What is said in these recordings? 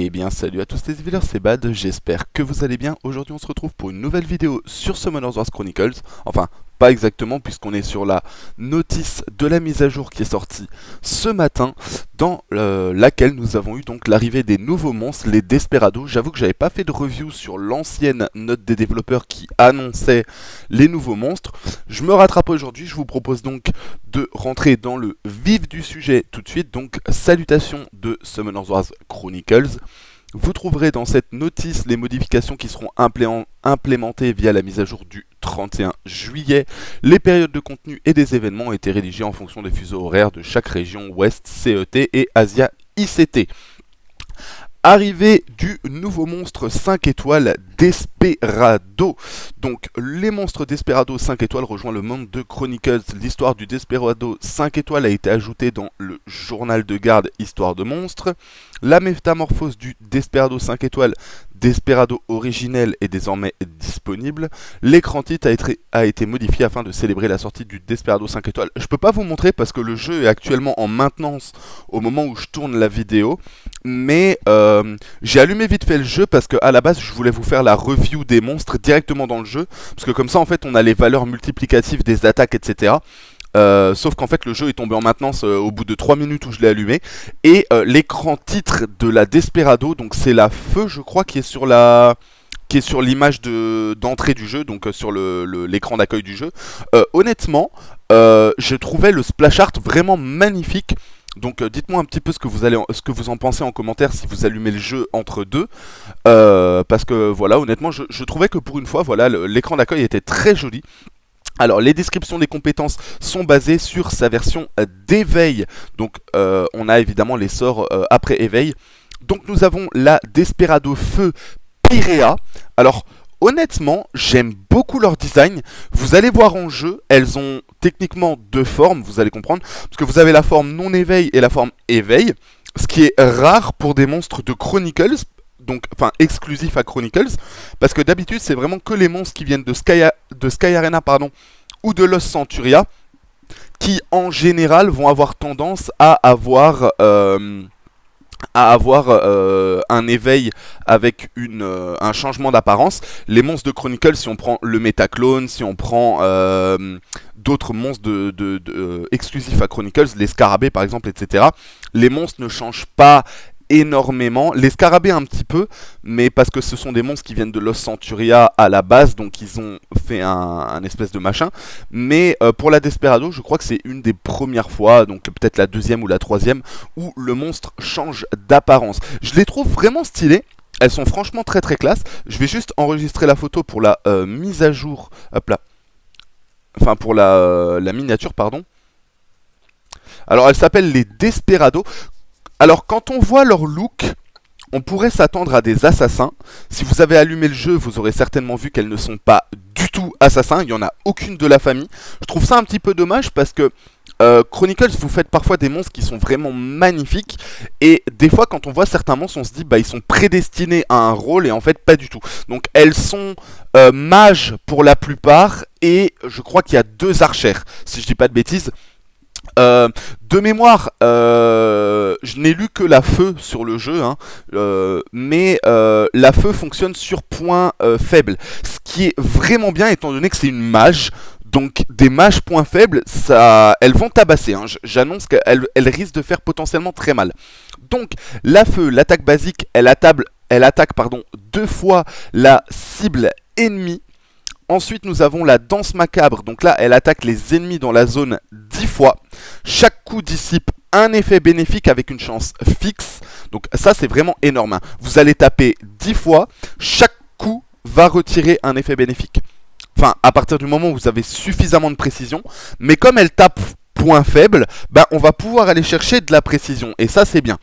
Eh bien salut à tous les viewers, c'est Bad, j'espère que vous allez bien. Aujourd'hui on se retrouve pour une nouvelle vidéo sur Summoners Wars Chronicles. Enfin, pas exactement puisqu'on est sur la notice de la mise à jour qui est sortie ce matin, dans laquelle nous avons eu donc l'arrivée des nouveaux monstres, les Desperados. J'avoue que j'avais pas fait de review sur l'ancienne note des développeurs qui annonçait les nouveaux monstres. Je me rattrape aujourd'hui, je vous propose donc de rentrer dans le vif du sujet tout de suite. Donc salutations de Summoners Wars Chronicles. Vous trouverez dans cette notice les modifications qui seront implémentées via la mise à jour du 31 juillet. Les périodes de contenu et des événements ont été rédigées en fonction des fuseaux horaires de chaque région Ouest CET et Asia ICT. Arrivée du nouveau monstre 5 étoiles Desperado. Donc les monstres Desperado 5 étoiles rejoignent le monde de Chronicles. L'histoire du Desperado 5 étoiles a été ajoutée dans le journal de garde Histoire de monstres. La métamorphose du Desperado 5 étoiles Desperado originel est désormais disponible. L'écran titre a été modifié afin de célébrer la sortie du Desperado 5 étoiles. Je peux pas vous montrer parce que le jeu est actuellement en maintenance au moment où je tourne la vidéo. Mais j'ai allumé vite fait le jeu parce que à la base je voulais vous faire la review des monstres directement dans le jeu. Parce que comme ça en fait on a les valeurs multiplicatives des attaques etc. Sauf qu'en fait le jeu est tombé en maintenance au bout de 3 minutes où je l'ai allumé. Et l'écran titre de la Desperado, donc c'est la feu je crois qui est sur la... qui est sur l'image d'entrée du jeu, donc sur l'écran d'accueil du jeu. Honnêtement, je trouvais le splash art vraiment magnifique. Donc dites-moi un petit peu ce que vous en pensez en commentaire si vous allumez le jeu entre deux. Parce que voilà, honnêtement, je trouvais que pour une fois, voilà, l'écran d'accueil était très joli. Alors, les descriptions des compétences sont basées sur sa version d'éveil. Donc, on a évidemment les sorts après éveil. Donc, nous avons la Desperado Feu Pyréa. Alors, honnêtement, j'aime beaucoup leur design. Vous allez voir en jeu, elles ont techniquement deux formes, vous allez comprendre. Parce que vous avez la forme non-éveil et la forme éveil. Ce qui est rare pour des monstres de Chronicles. Donc, enfin, exclusif à Chronicles, parce que d'habitude, c'est vraiment que les monstres qui viennent de Sky Arena, pardon, ou de Lost Centuria, qui, en général, vont avoir tendance à avoir un éveil avec un changement d'apparence. Les monstres de Chronicles, si on prend le Metaclone, si on prend d'autres monstres exclusifs à Chronicles, les Scarabées par exemple, etc., les monstres ne changent pas énormément, les scarabées un petit peu, mais parce que ce sont des monstres qui viennent de Lost Centuria à la base, donc ils ont fait un espèce de machin, mais pour la Desperado, je crois que c'est une des premières fois, donc peut-être la deuxième ou la troisième, où le monstre change d'apparence. Je les trouve vraiment stylées, elles sont franchement très très classe. Je vais juste enregistrer la photo pour la mise à jour, hop là, enfin pour la miniature, pardon. Alors elle s'appelle les Desperado. Alors quand on voit leur look, on pourrait s'attendre à des assassins. Si vous avez allumé le jeu, vous aurez certainement vu qu'elles ne sont pas du tout assassins. Il n'y en a aucune de la famille. Je trouve ça un petit peu dommage parce que Chronicles, vous faites parfois des monstres qui sont vraiment magnifiques. Et des fois quand on voit certains monstres, on se dit bah ils sont prédestinés à un rôle et en fait pas du tout. Donc elles sont mages pour la plupart et je crois qu'il y a 2 archères, si je dis pas de bêtises. De mémoire, je n'ai lu que la feu sur le jeu, hein, mais la feu fonctionne sur point faible. Ce qui est vraiment bien étant donné que c'est une mage. Donc des mages points faibles, elles vont tabasser. Hein. J'annonce qu'elles risquent de faire potentiellement très mal. Donc la feu, l'attaque basique, elle attaque 2 fois la cible ennemie. Ensuite, nous avons la danse macabre. Donc là, elle attaque les ennemis dans la zone 10 fois. Chaque coup dissipe un effet bénéfique avec une chance fixe. Donc ça, c'est vraiment énorme. Hein. Vous allez taper 10 fois. Chaque coup va retirer un effet bénéfique. Enfin, à partir du moment où vous avez suffisamment de précision. Mais comme elle tape point faible, bah, on va pouvoir aller chercher de la précision. Et ça, c'est bien.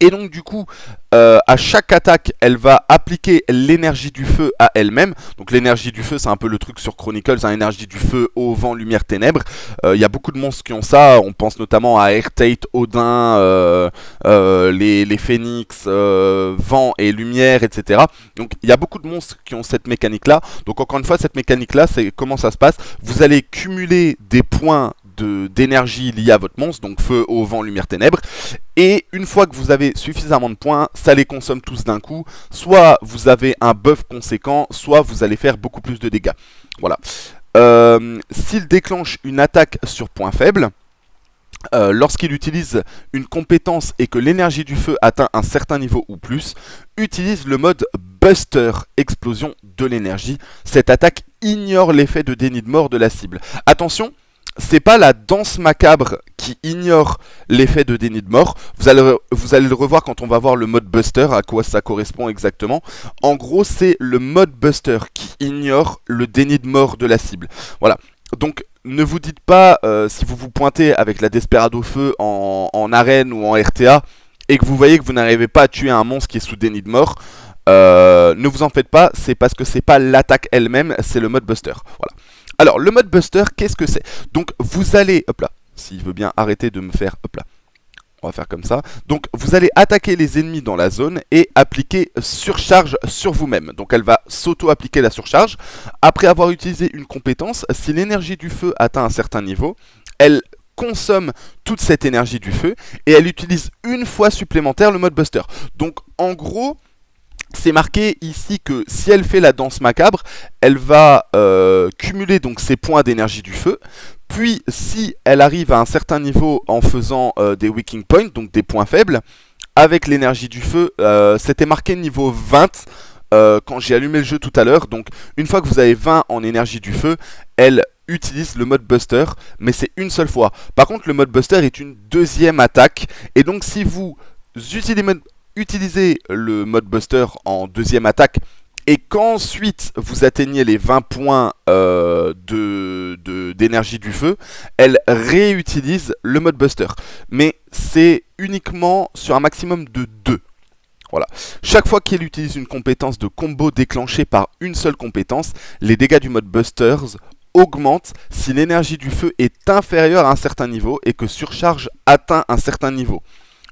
Et donc du coup, à chaque attaque, elle va appliquer l'énergie du feu à elle-même. Donc l'énergie du feu, c'est un peu le truc sur Chronicles, hein, énergie du feu, eau, vent, lumière, ténèbres. Il y a beaucoup de monstres qui ont ça. On pense notamment à Airtate, Odin, les Phénix, vent et lumière, etc. Donc il y a beaucoup de monstres qui ont cette mécanique-là. Donc encore une fois, cette mécanique-là, c'est comment ça se passe. Vous allez cumuler des points d'énergie liée à votre monstre, donc feu, eau, vent, lumière, ténèbres. Et une fois que vous avez suffisamment de points, ça les consomme tous d'un coup. Soit vous avez un buff conséquent, soit vous allez faire beaucoup plus de dégâts. Voilà. S'il déclenche une attaque sur point faible, lorsqu'il utilise une compétence et que l'énergie du feu atteint un certain niveau ou plus, utilise le mode Buster, explosion de l'énergie. Cette attaque ignore l'effet de déni de mort de la cible. Attention, c'est pas la danse macabre qui ignore l'effet de déni de mort. Vous allez le revoir quand on va voir le mode Buster, à quoi ça correspond exactement. En gros, c'est le mode Buster qui ignore le déni de mort de la cible. Voilà. Donc, ne vous dites pas, si vous vous pointez avec la Desperado Feu en arène ou en RTA, et que vous voyez que vous n'arrivez pas à tuer un monstre qui est sous déni de mort, ne vous en faites pas, c'est parce que c'est pas l'attaque elle-même, c'est le mode Buster. Voilà. Alors, le mode Buster, qu'est-ce que c'est? Donc, vous allez, hop là, s'il veut bien arrêter de me faire, hop là, on va faire comme ça. Donc, vous allez attaquer les ennemis dans la zone et appliquer surcharge sur vous-même. Donc, elle va s'auto-appliquer la surcharge. Après avoir utilisé une compétence, si l'énergie du feu atteint un certain niveau, elle consomme toute cette énergie du feu et elle utilise une fois supplémentaire le mode Buster. Donc, en gros, c'est marqué ici que si elle fait la danse macabre, elle va cumuler donc ses points d'énergie du feu. Puis, si elle arrive à un certain niveau en faisant des weakening points, donc des points faibles, avec l'énergie du feu, c'était marqué niveau 20 quand j'ai allumé le jeu tout à l'heure. Donc, une fois que vous avez 20 en énergie du feu, elle utilise le mode Buster, mais c'est une seule fois. Par contre, le mode Buster est une deuxième attaque, et donc si vous utilisez le mode Buster en deuxième attaque, et qu'ensuite vous atteignez les 20 points d'énergie du feu, elle réutilise le mode Buster. Mais c'est uniquement sur un maximum de 2. Voilà. Chaque fois qu'elle utilise une compétence de combo déclenchée par une seule compétence, les dégâts du mode Busters augmentent si l'énergie du feu est inférieure à un certain niveau et que surcharge atteint un certain niveau.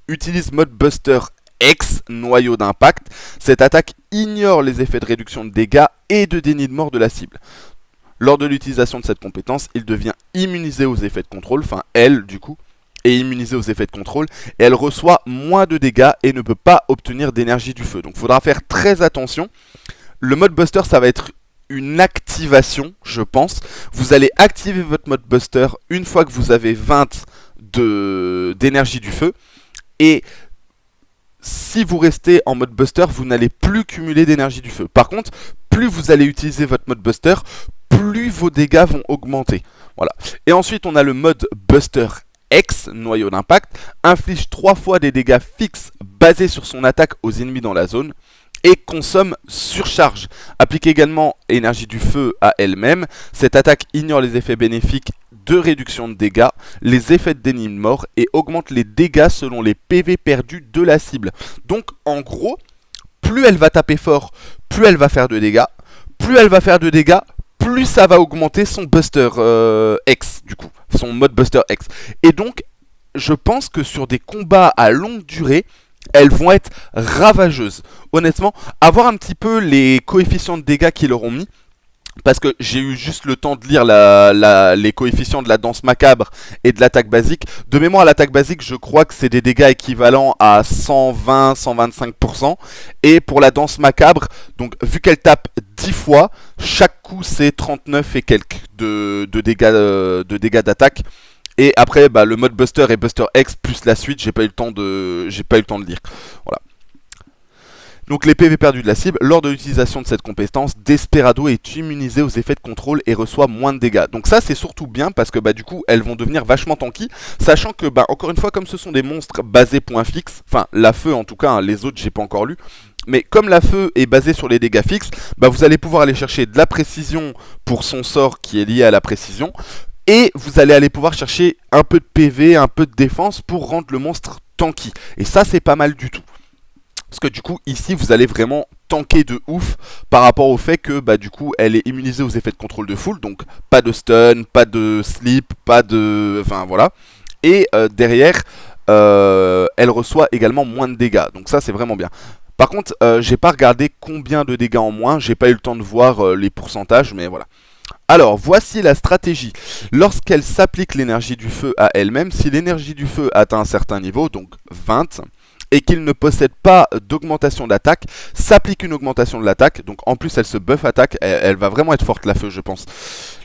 Utilise mode Buster X, noyau d'impact. Cette attaque ignore les effets de réduction de dégâts et de déni de mort de la cible. Lors de l'utilisation de cette compétence, il devient immunisé aux effets de contrôle, enfin elle du coup, est immunisée aux effets de contrôle, et elle reçoit moins de dégâts et ne peut pas obtenir d'énergie du feu. Donc il faudra faire très attention. Le mode Buster, ça va être une activation, je pense. Vous allez activer votre mode Buster une fois que vous avez 20 d'énergie du feu, et si vous restez en mode Buster, vous n'allez plus cumuler d'énergie du feu. Par contre, plus vous allez utiliser votre mode Buster, plus vos dégâts vont augmenter. Voilà. Et ensuite, on a le mode Buster X, noyau d'impact, inflige 3 fois des dégâts fixes basés sur son attaque aux ennemis dans la zone et consomme surcharge. Applique également énergie du feu à elle-même. Cette attaque ignore les effets bénéfiques de réduction de dégâts, les effets de déni de mort et augmente les dégâts selon les PV perdus de la cible. Donc en gros, plus elle va taper fort, plus elle va faire de dégâts. Plus elle va faire de dégâts, plus ça va augmenter son Buster X, du coup, son mode Buster X. Et donc, je pense que sur des combats à longue durée, elles vont être ravageuses. Honnêtement, avoir un petit peu les coefficients de dégâts qu'ils leur ont mis, parce que j'ai eu juste le temps de lire les coefficients de la danse macabre et de l'attaque basique. De mémoire, l'attaque basique, je crois que c'est des dégâts équivalents à 120-125%. Et pour la danse macabre, donc vu qu'elle tape 10 fois, chaque coup c'est 39 et quelques de dégâts d'attaque. Et après, bah, le mode Buster et Buster X plus la suite, j'ai pas eu le temps de lire. Voilà. Donc les PV perdus de la cible, lors de l'utilisation de cette compétence, Desperado est immunisé aux effets de contrôle et reçoit moins de dégâts. Donc ça c'est surtout bien parce que bah du coup elles vont devenir vachement tanky, sachant que bah encore une fois comme ce sont des monstres basés point fixe, enfin la feu en tout cas, hein, les autres j'ai pas encore lu, mais comme la feu est basée sur les dégâts fixes, bah vous allez pouvoir aller chercher de la précision pour son sort qui est lié à la précision, et vous allez aller pouvoir chercher un peu de PV, un peu de défense pour rendre le monstre tanky. Et ça c'est pas mal du tout. Parce que du coup, ici, vous allez vraiment tanker de ouf par rapport au fait que, bah, du coup, elle est immunisée aux effets de contrôle de foule. Donc, pas de stun, pas de sleep, pas de... Enfin, voilà. Et derrière, elle reçoit également moins de dégâts. Donc ça, c'est vraiment bien. Par contre, j'ai pas regardé combien de dégâts en moins. J'ai pas eu le temps de voir les pourcentages, mais voilà. Alors, voici la stratégie. Lorsqu'elle s'applique l'énergie du feu à elle-même, si l'énergie du feu atteint un certain niveau, donc 20, et qu'il ne possède pas d'augmentation d'attaque, s'applique une augmentation de l'attaque, donc en plus elle se buff attaque, elle va vraiment être forte la feu je pense.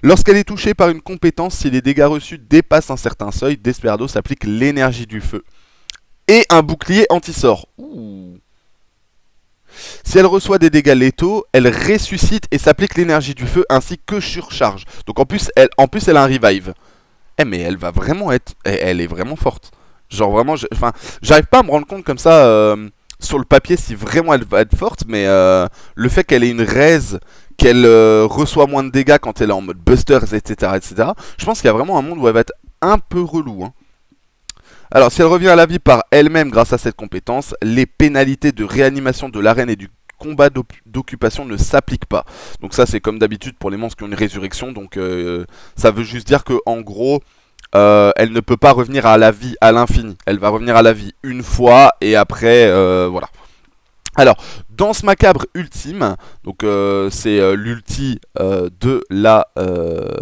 Lorsqu'elle est touchée par une compétence, si les dégâts reçus dépassent un certain seuil, Desperado s'applique l'énergie du feu. Et un bouclier anti-sort. Ouh. Si elle reçoit des dégâts létaux, elle ressuscite et s'applique l'énergie du feu ainsi que surcharge. Donc en plus elle a un revive. Eh mais elle va vraiment être... Elle est vraiment forte. Genre vraiment, enfin, j'arrive pas à me rendre compte comme ça sur le papier si vraiment elle va être forte, mais le fait qu'elle ait une raise, qu'elle reçoit moins de dégâts quand elle est en mode busters, etc., je pense qu'il y a vraiment un monde où elle va être un peu relou. Hein. Alors, si elle revient à la vie par elle-même grâce à cette compétence, les pénalités de réanimation de l'arène et du combat d'occupation ne s'appliquent pas. Donc ça, c'est comme d'habitude pour les monstres qui ont une résurrection, donc ça veut juste dire que en gros... elle ne peut pas revenir à la vie à l'infini. Elle va revenir à la vie une fois et après, voilà. Alors, danse macabre ultime, donc c'est l'ulti de l'attaque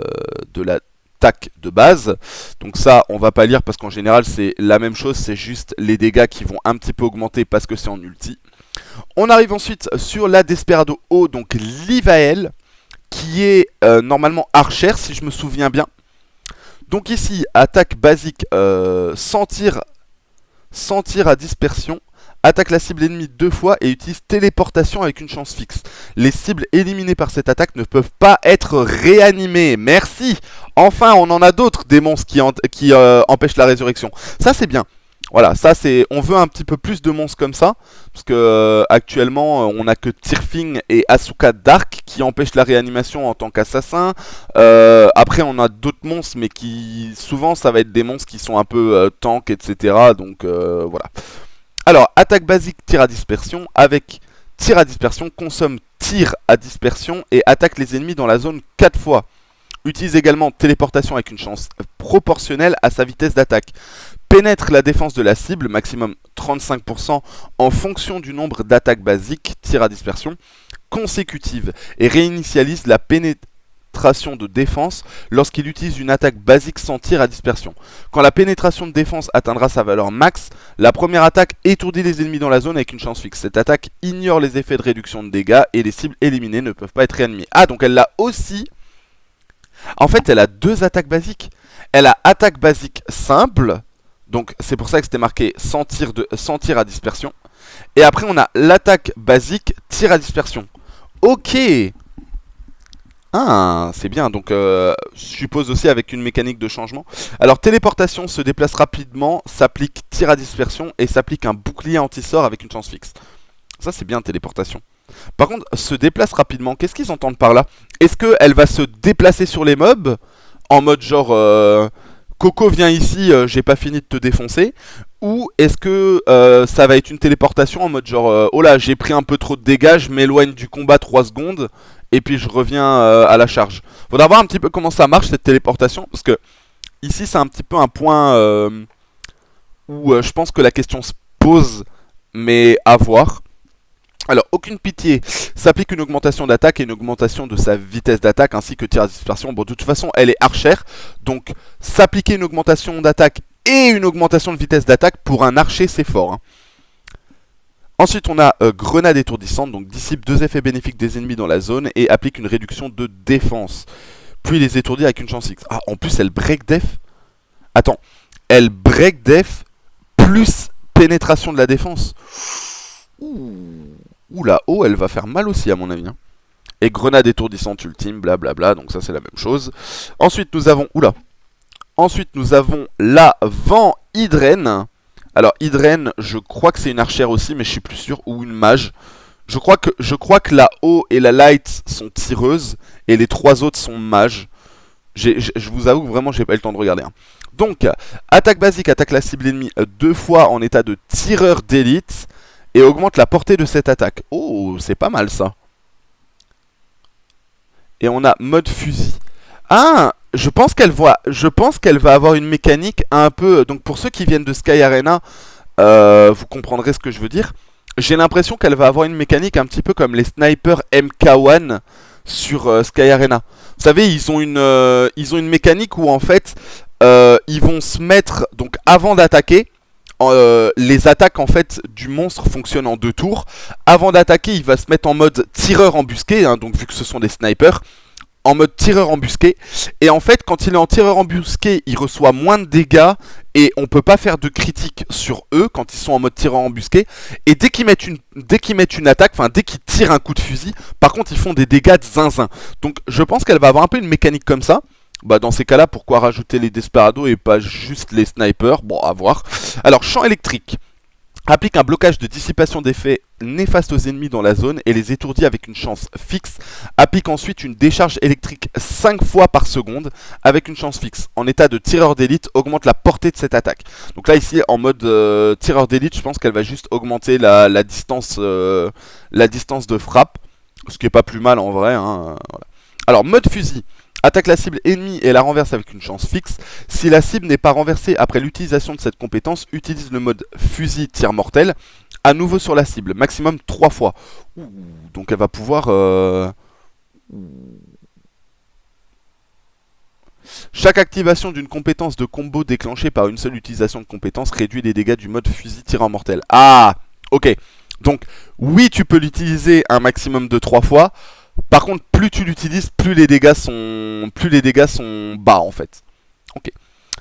de base. Donc ça, on va pas lire parce qu'en général c'est la même chose, c'est juste les dégâts qui vont un petit peu augmenter parce que c'est en ulti. On arrive ensuite sur la Desperado O, donc Livael, qui est normalement archère si je me souviens bien. Donc ici, attaque basique sans tir à dispersion, attaque la cible ennemie 2 fois et utilise téléportation avec une chance fixe. Les cibles éliminées par cette attaque ne peuvent pas être réanimées. Merci. Enfin, on en a d'autres des monstres qui empêchent la résurrection. Ça, c'est bien. Voilà, ça c'est, on veut un petit peu plus de monstres comme ça, parce que actuellement on a que Tyrfing et Asuka Dark qui empêchent la réanimation en tant qu'assassin. Après on a d'autres monstres, mais qui souvent ça va être des monstres qui sont un peu tank, etc. Donc voilà. Alors attaque basique, tir à dispersion, avec tir à dispersion, consomme tir à dispersion et attaque les ennemis dans la zone 4 fois. Utilise également téléportation avec une chance proportionnelle à sa vitesse d'attaque. Pénètre la défense de la cible, maximum 35% en fonction du nombre d'attaques basiques, tir à dispersion, consécutives, et réinitialise la pénétration de défense lorsqu'il utilise une attaque basique sans tir à dispersion. Quand la pénétration de défense atteindra sa valeur max, la première attaque étourdit les ennemis dans la zone avec une chance fixe. Cette attaque ignore les effets de réduction de dégâts et les cibles éliminées ne peuvent pas être réanimées. Ah, donc elle l'a aussi... En fait, elle a deux attaques basiques. Elle a attaque basique simple... Donc c'est pour ça que c'était marqué sans tir à dispersion. Et après on a l'attaque basique, tir à dispersion. Ok. Ah, c'est bien. Donc je suppose aussi avec une mécanique de changement. Alors téléportation se déplace rapidement, s'applique tir à dispersion et s'applique un bouclier anti-sort avec une chance fixe. Ça c'est bien téléportation. Par contre, se déplace rapidement, qu'est-ce qu'ils entendent par là? Est-ce qu'elle va se déplacer sur les mobs en mode genre... Coco vient ici, j'ai pas fini de te défoncer. Ou est-ce que ça va être une téléportation en mode genre oh là j'ai pris un peu trop de dégâts, je m'éloigne du combat 3 secondes et puis je reviens à la charge. Faudra voir un petit peu comment ça marche cette téléportation, parce que ici c'est un petit peu un point où je pense que la question se pose, mais à voir. Alors, aucune pitié, s'applique une augmentation d'attaque et une augmentation de sa vitesse d'attaque ainsi que tir à dispersion. Bon, de toute façon, elle est archère, donc s'appliquer une augmentation d'attaque et une augmentation de vitesse d'attaque pour un archer, c'est fort. Hein. Ensuite, on a grenade étourdissante, donc dissipe 2 effets bénéfiques des ennemis dans la zone et applique une réduction de défense. Puis les étourdit avec une chance X. Ah, en plus, elle break def. Attends, elle break def plus pénétration de la défense. Ouh, la haut, elle va faire mal aussi à mon avis. Hein. Et grenade étourdissante ultime, blablabla, donc ça c'est la même chose. Ensuite nous avons, la vent Hydrène. Alors Hydrène, je crois que c'est une archère aussi, mais je suis plus sûr, ou une mage. Je crois que la haut et la light sont tireuses, et les 3 autres sont mages. Je vous avoue que vraiment j'ai pas eu le temps de regarder. Hein. Donc, attaque basique, attaque la cible ennemie 2 fois en état de tireur d'élite. Et augmente la portée de cette attaque. Oh, c'est pas mal ça. Et on a mode fusil. Ah, je pense qu'elle va avoir une mécanique un peu... Donc pour ceux qui viennent de Sky Arena, vous comprendrez ce que je veux dire. J'ai l'impression qu'elle va avoir une mécanique un petit peu comme les snipers MK1 sur Sky Arena. savez, ils ont une mécanique où en fait, ils vont se mettre, donc avant d'attaquer, les attaques en fait du monstre fonctionnent en 2 tours. Avant d'attaquer, il va se mettre en mode tireur embusqué, hein, donc vu que ce sont des snipers, en mode tireur embusqué. Et en fait, quand il est en tireur embusqué, il reçoit moins de dégâts et on peut pas faire de critique sur eux quand ils sont en mode tireur embusqué. Et dès qu'ils mettent une attaque, enfin dès qu'ils tirent un coup de fusil, par contre ils font des dégâts de zinzin. Donc je pense qu'elle va avoir un peu une mécanique comme ça. Bah dans ces cas-là, pourquoi rajouter les Desperados et pas juste les snipers? Bon, à voir. Alors, champ électrique. Applique un blocage de dissipation d'effets néfastes aux ennemis dans la zone et les étourdit avec une chance fixe. Applique ensuite une décharge électrique 5 fois par seconde avec une chance fixe. En état de tireur d'élite, augmente la portée de cette attaque. Donc là ici en mode tireur d'élite, je pense qu'elle va juste augmenter la distance de frappe. Ce qui est pas plus mal en vrai. Hein, voilà. Alors mode fusil. Attaque la cible ennemie et la renverse avec une chance fixe. Si la cible n'est pas renversée après l'utilisation de cette compétence, utilise le mode fusil tir mortel à nouveau sur la cible, maximum 3 fois. Ouh, donc elle va pouvoir... Chaque activation d'une compétence de combo déclenchée par une seule utilisation de compétence réduit les dégâts du mode fusil tir mortel. Ah, ok. Donc oui, tu peux l'utiliser un maximum de 3 fois. Par contre, plus tu l'utilises, plus les dégâts sont bas en fait. Ok.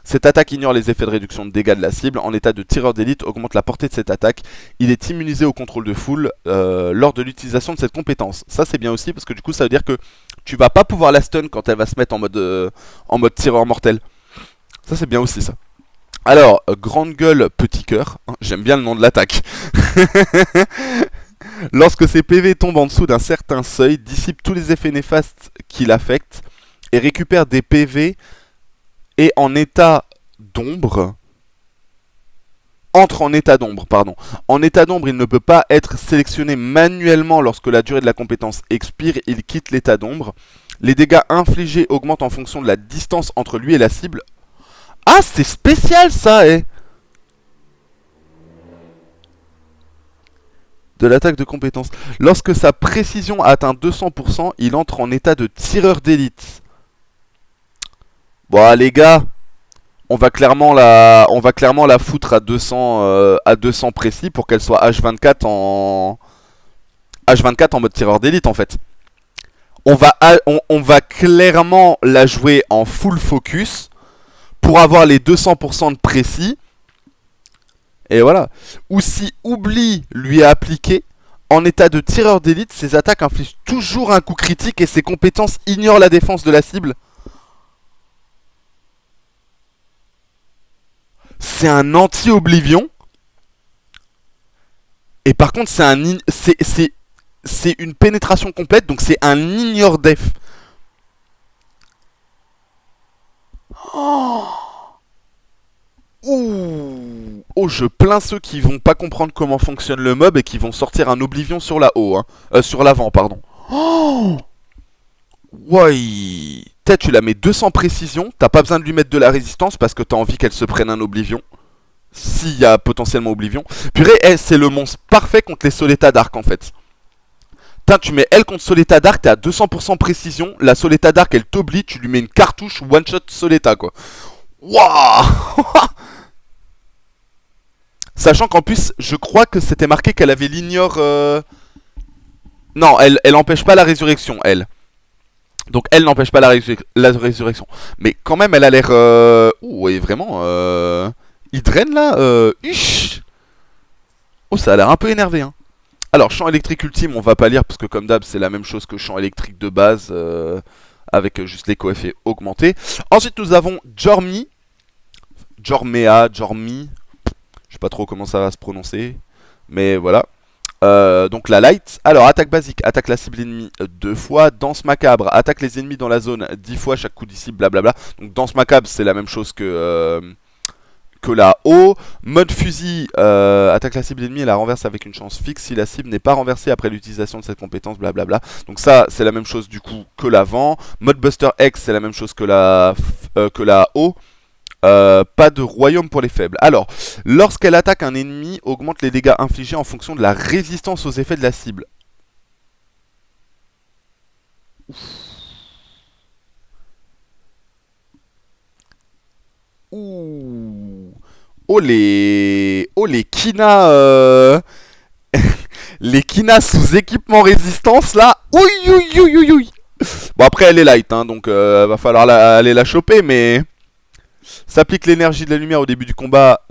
Cette attaque ignore les effets de réduction de dégâts de la cible. En état de tireur d'élite, augmente la portée de cette attaque. Il est immunisé au contrôle de foule lors de l'utilisation de cette compétence. Ça c'est bien aussi parce que du coup ça veut dire que tu vas pas pouvoir la stun quand elle va se mettre en mode tireur mortel. Ça c'est bien aussi ça. Alors, grande gueule, petit cœur. J'aime bien le nom de l'attaque. Lorsque ses PV tombent en dessous d'un certain seuil, dissipe tous les effets néfastes qui l'affectent et récupère des PV et en état d'ombre. Entre en état d'ombre, pardon. En état d'ombre, il ne peut pas être sélectionné manuellement lorsque la durée de la compétence expire, il quitte l'état d'ombre. Les dégâts infligés augmentent en fonction de la distance entre lui et la cible. Ah, c'est spécial ça, eh! De l'attaque de compétence. Lorsque sa précision atteint 200%, il entre en état de tireur d'élite. Bon, les gars, on va clairement la foutre à 200 précis pour qu'elle soit H24 en mode tireur d'élite en fait. On va clairement la jouer en full focus pour avoir les 200% de précis. Et voilà. Ou si oubli lui est appliqué, en état de tireur d'élite, ses attaques infligent toujours un coup critique et ses compétences ignorent la défense de la cible. C'est un anti-oblivion. Et par contre, c'est une pénétration complète, donc c'est un ignore def. Oh. Ouh. Oh, je plains ceux qui vont pas comprendre comment fonctionne le mob et qui vont sortir un oblivion sur la haut, hein. Sur l'avant, pardon. Oh. Ouais. Peut-être tu la mets 200 précision, t'as pas besoin de lui mettre de la résistance parce que t'as envie qu'elle se prenne un oblivion. S'il y a potentiellement oblivion. Purée, c'est le monstre parfait contre les Soleta Dark en fait. Putain, tu mets elle contre Soleta Dark, t'es à 200% précision. La Soleta Dark, elle t'oublie, tu lui mets une cartouche one shot Soleta quoi. Waouh. Sachant qu'en plus, je crois que c'était marqué qu'elle avait l'ignore. Non, elle empêche pas la résurrection, elle. Donc elle n'empêche pas la résurrection. Mais quand même, elle a l'air. Ouh, et vraiment. Il draine là. Oh, ça a l'air un peu énervé, hein. Alors, champ électrique ultime, on va pas lire parce que comme d'hab, c'est la même chose que champ électrique de base. Avec juste les coeffets augmentés. Ensuite, nous avons Jormi. Jormi. Je sais pas trop comment ça va se prononcer. Mais voilà. Donc la light. Alors, attaque basique, attaque la cible ennemie 2 fois. Danse macabre, attaque les ennemis dans la zone 10 fois chaque coup d'ici, blablabla. Donc danse macabre, c'est la même chose que la haut. Mode fusil, attaque la cible ennemie et la renverse avec une chance fixe si la cible n'est pas renversée après l'utilisation de cette compétence, blablabla. Donc ça, c'est la même chose du coup que l'avant. Mode Buster X, c'est la même chose que la haut. Pas de royaume pour les faibles. Alors, lorsqu'elle attaque un ennemi, augmente les dégâts infligés en fonction de la résistance aux effets de la cible. Ouf. Ouh. Oh les Kina les Kina sous équipement résistance là. Ouï. Bon après elle est light hein, donc va falloir aller la choper mais... S'applique l'énergie de la lumière au début du combat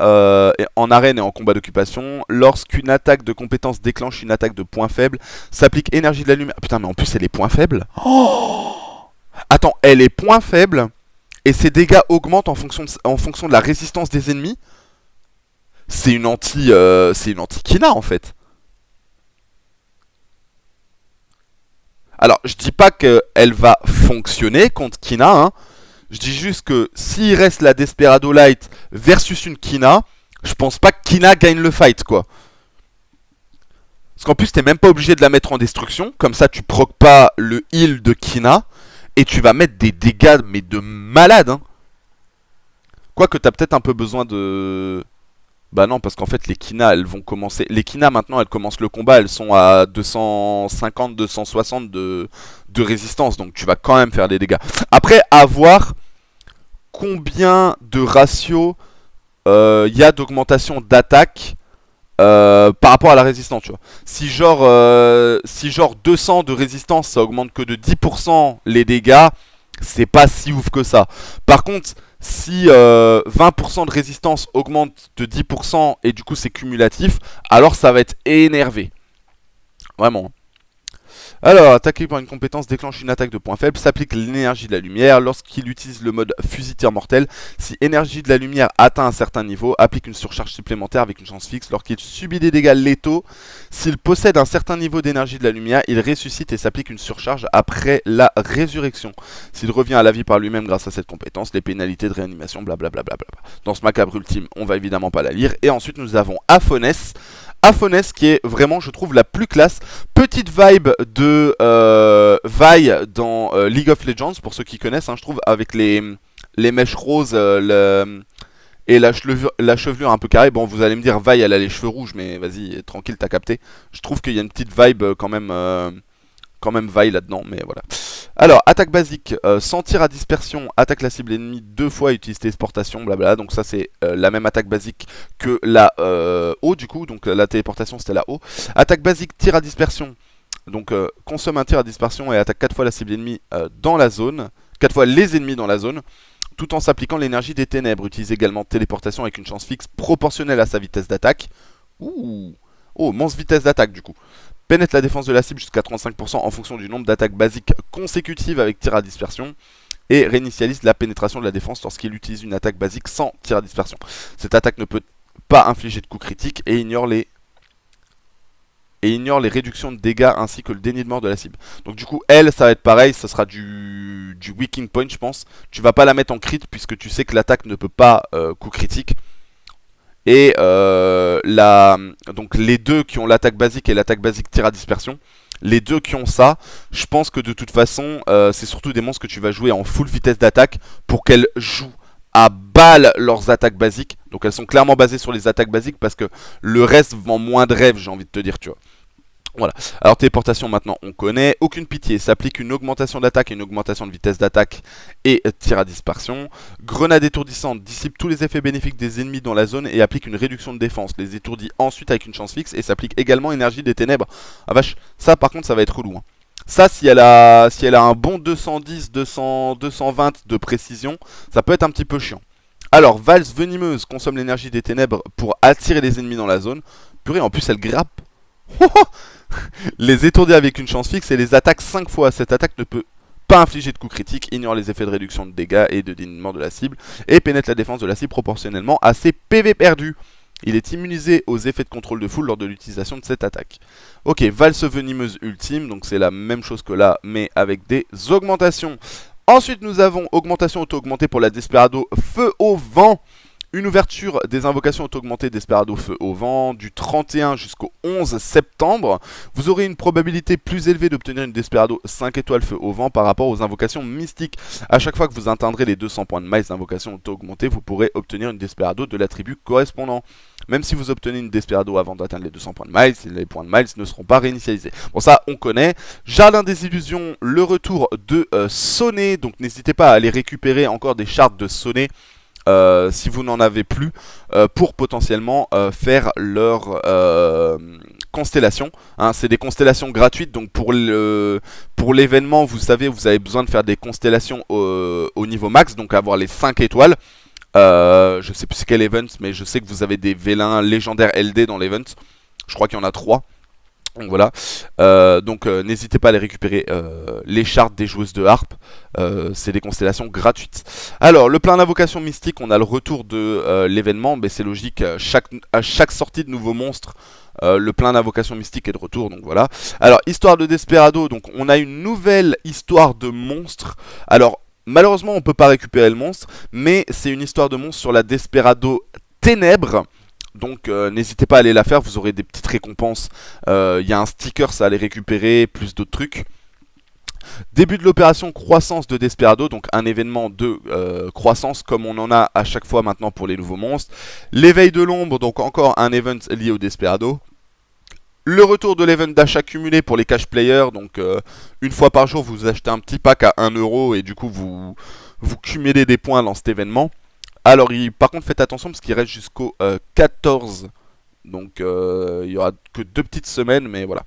en arène et en combat d'occupation. Lorsqu'une attaque de compétence déclenche une attaque de point faible, s'applique énergie de la lumière. Putain mais en plus elle est point faible. Oh, attends, elle est point faible et ses dégâts augmentent en fonction de la résistance des ennemis. C'est une anti-Kina en fait. Alors, je dis pas qu'elle va fonctionner contre Kina, hein. Je dis juste que s'il reste la Desperado Light versus une Kina, je pense pas que Kina gagne le fight, quoi. Parce qu'en plus, t'es même pas obligé de la mettre en destruction. Comme ça, tu procs pas le heal de Kina. Et tu vas mettre des dégâts, mais de malade, hein. Quoique, t'as peut-être un peu besoin de... Bah non, parce qu'en fait, les Kina, elles vont commencer... Les Kina, maintenant, elles commencent le combat. Elles sont à 250, 260 de résistance. Donc, tu vas quand même faire des dégâts. Après, à voir combien de ratio y a d'augmentation d'attaque par rapport à la résistance, tu vois. Si genre 200 de résistance, ça augmente que de 10% les dégâts, c'est pas si ouf que ça. Par contre, si 20% de résistance augmente de 10% et du coup c'est cumulatif, alors ça va être énervé. Vraiment. Alors, attaqué par une compétence déclenche une attaque de point faible, s'applique l'énergie de la lumière. Lorsqu'il utilise le mode fusil-tir mortel, si énergie de la lumière atteint un certain niveau, applique une surcharge supplémentaire avec une chance fixe. Lorsqu'il subit des dégâts létaux, s'il possède un certain niveau d'énergie de la lumière, il ressuscite et s'applique une surcharge après la résurrection. S'il revient à la vie par lui-même grâce à cette compétence, les pénalités de réanimation, blablabla. Dans ce macabre ultime, on va évidemment pas la lire. Et ensuite, nous avons Aphonès. Aphonès qui est vraiment, je trouve, la plus classe. Petite vibe de Vi dans League of Legends, pour ceux qui connaissent, hein, je trouve, avec les mèches roses et la chevelure un peu carrée. Bon, vous allez me dire, Vi, elle a les cheveux rouges, mais vas-y, tranquille, t'as capté. Je trouve qu'il y a une petite vibe quand même Vi là-dedans, mais voilà. Alors, attaque basique, sans tir à dispersion, attaque la cible ennemie 2 fois, utilise téléportation, blabla. Donc ça c'est la même attaque basique que la O du coup, donc la téléportation c'était la O. Attaque basique, tir à dispersion, donc consomme un tir à dispersion et attaque 4 fois la cible ennemie dans la zone, 4 fois les ennemis dans la zone, tout en s'appliquant l'énergie des ténèbres. Utilise également téléportation avec une chance fixe proportionnelle à sa vitesse d'attaque. Ouh. Oh, mince vitesse d'attaque du coup. Pénètre la défense de la cible jusqu'à 35% en fonction du nombre d'attaques basiques consécutives avec tir à dispersion. Et réinitialise la pénétration de la défense lorsqu'il utilise une attaque basique sans tir à dispersion. Cette attaque ne peut pas infliger de coups critiques et ignore les réductions de dégâts ainsi que le déni de mort de la cible. Donc du coup, elle, ça va être pareil, ça sera du weaking point, je pense. Tu vas pas la mettre en crit puisque tu sais que l'attaque ne peut pas coup critique. Et donc les deux qui ont l'attaque basique et l'attaque basique tir à dispersion, les deux qui ont ça, je pense que de toute façon, c'est surtout des monstres que tu vas jouer en full vitesse d'attaque pour qu'elles jouent à balle leurs attaques basiques. Donc elles sont clairement basées sur les attaques basiques parce que le reste vend moins de rêve, j'ai envie de te dire, tu vois. Voilà. Alors téléportation maintenant on connaît, aucune pitié, s'applique une augmentation d'attaque et une augmentation de vitesse d'attaque et tir à dispersion. Grenade étourdissante dissipe tous les effets bénéfiques des ennemis dans la zone et applique une réduction de défense. Les étourdit ensuite avec une chance fixe et s'applique également énergie des ténèbres. Ah vache, ça par contre ça va être relou, hein. Ça si elle a un bon 210, 200, 220 de précision, ça peut être un petit peu chiant. Alors valse venimeuse consomme l'énergie des ténèbres pour attirer les ennemis dans la zone. Purée, en plus elle grappe. Les étourdit avec une chance fixe et les attaque 5 fois. Cette attaque ne peut pas infliger de coups critiques, ignore les effets de réduction de dégâts et de déniement de la cible, et pénètre la défense de la cible proportionnellement à ses PV perdus. Il est immunisé aux effets de contrôle de foule lors de l'utilisation de cette attaque. Ok, valse venimeuse ultime, donc c'est la même chose que là, mais avec des augmentations. Ensuite, nous avons augmentation auto-augmentée pour la Desperado Feu au Vent. Une ouverture des invocations auto-augmentées Desperado Feu au Vent du 31 jusqu'au 11 septembre. Vous aurez une probabilité plus élevée d'obtenir une Desperado 5 étoiles Feu au Vent par rapport aux invocations mystiques. A chaque fois que vous atteindrez les 200 points de miles d'invocation auto-augmentée, vous pourrez obtenir une Desperado de l'attribut correspondant. Même si vous obtenez une Desperado avant d'atteindre les 200 points de miles, les points de miles ne seront pas réinitialisés. Bon, ça, on connaît. Jardin des Illusions, le retour de Sonnet. Donc n'hésitez pas à aller récupérer encore des chartes de Sonnet. si vous n'en avez plus, pour potentiellement faire leur constellation. Hein, c'est des constellations gratuites, donc pour l'événement, vous savez, vous avez besoin de faire des constellations au niveau max, donc avoir les 5 étoiles. Je sais plus c'est quel event, mais je sais que vous avez des vélins légendaires LD dans l'event. Je crois qu'il y en a 3. Donc voilà, n'hésitez pas à les récupérer, les chartes des joueuses de harpe, c'est des constellations gratuites. Alors, le plein d'invocations mystiques, on a le retour de l'événement, mais c'est logique, à chaque sortie de nouveaux monstres, le plein d'invocations mystiques est de retour, donc voilà. Alors, histoire de Desperado, donc on a une nouvelle histoire de monstre. Alors, malheureusement, on peut pas récupérer le monstre, mais c'est une histoire de monstre sur la Desperado Ténèbres. Donc n'hésitez pas à aller la faire, vous aurez des petites récompenses. Il y a un sticker, ça à aller récupérer, plus d'autres trucs. Début de l'opération croissance de Desperado, donc un événement de croissance comme on en a à chaque fois maintenant pour les nouveaux monstres. L'éveil de l'ombre, donc encore un event lié au Desperado. Le retour de l'event d'achat cumulé pour les cash players, donc une fois par jour vous achetez un petit pack à 1€ et du coup vous cumulez des points dans cet événement. Alors, par contre, faites attention parce qu'il reste jusqu'au 14. Donc, il n'y aura que 2 petites semaines, mais voilà.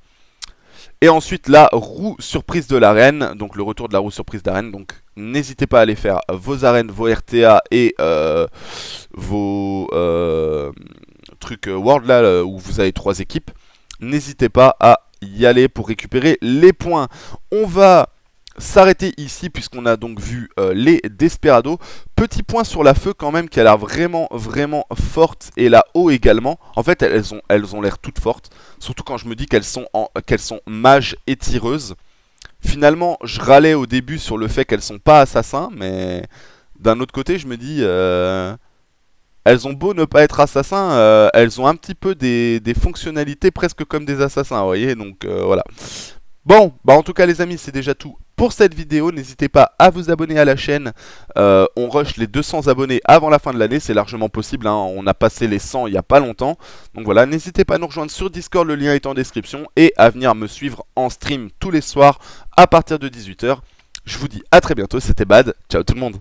Et ensuite, la roue surprise de l'arène. Donc, le retour de la roue surprise d'arène. Donc, n'hésitez pas à aller faire vos arènes, vos RTA et vos trucs World là où vous avez 3 équipes. N'hésitez pas à y aller pour récupérer les points. On va s'arrêter ici puisqu'on a donc vu les Desperado. Petit point sur la feu quand même qui a l'air vraiment forte, et la haut également. En fait elles ont l'air toutes fortes, surtout quand je me dis qu'elles sont mages et tireuses. Finalement je râlais au début sur le fait qu'elles sont pas assassins, mais d'un autre côté je me dis elles ont beau ne pas être assassins, elles ont un petit peu des fonctionnalités presque comme des assassins, vous voyez, donc voilà. Bon, bah en tout cas les amis, c'est déjà tout pour cette vidéo. N'hésitez pas à vous abonner à la chaîne. On rush les 200 abonnés avant la fin de l'année, c'est largement possible, hein. On a passé les 100 il n'y a pas longtemps. Donc voilà, n'hésitez pas à nous rejoindre sur Discord, le lien est en description. Et à venir me suivre en stream tous les soirs à partir de 18 h. Je vous dis à très bientôt, c'était Bad, ciao tout le monde.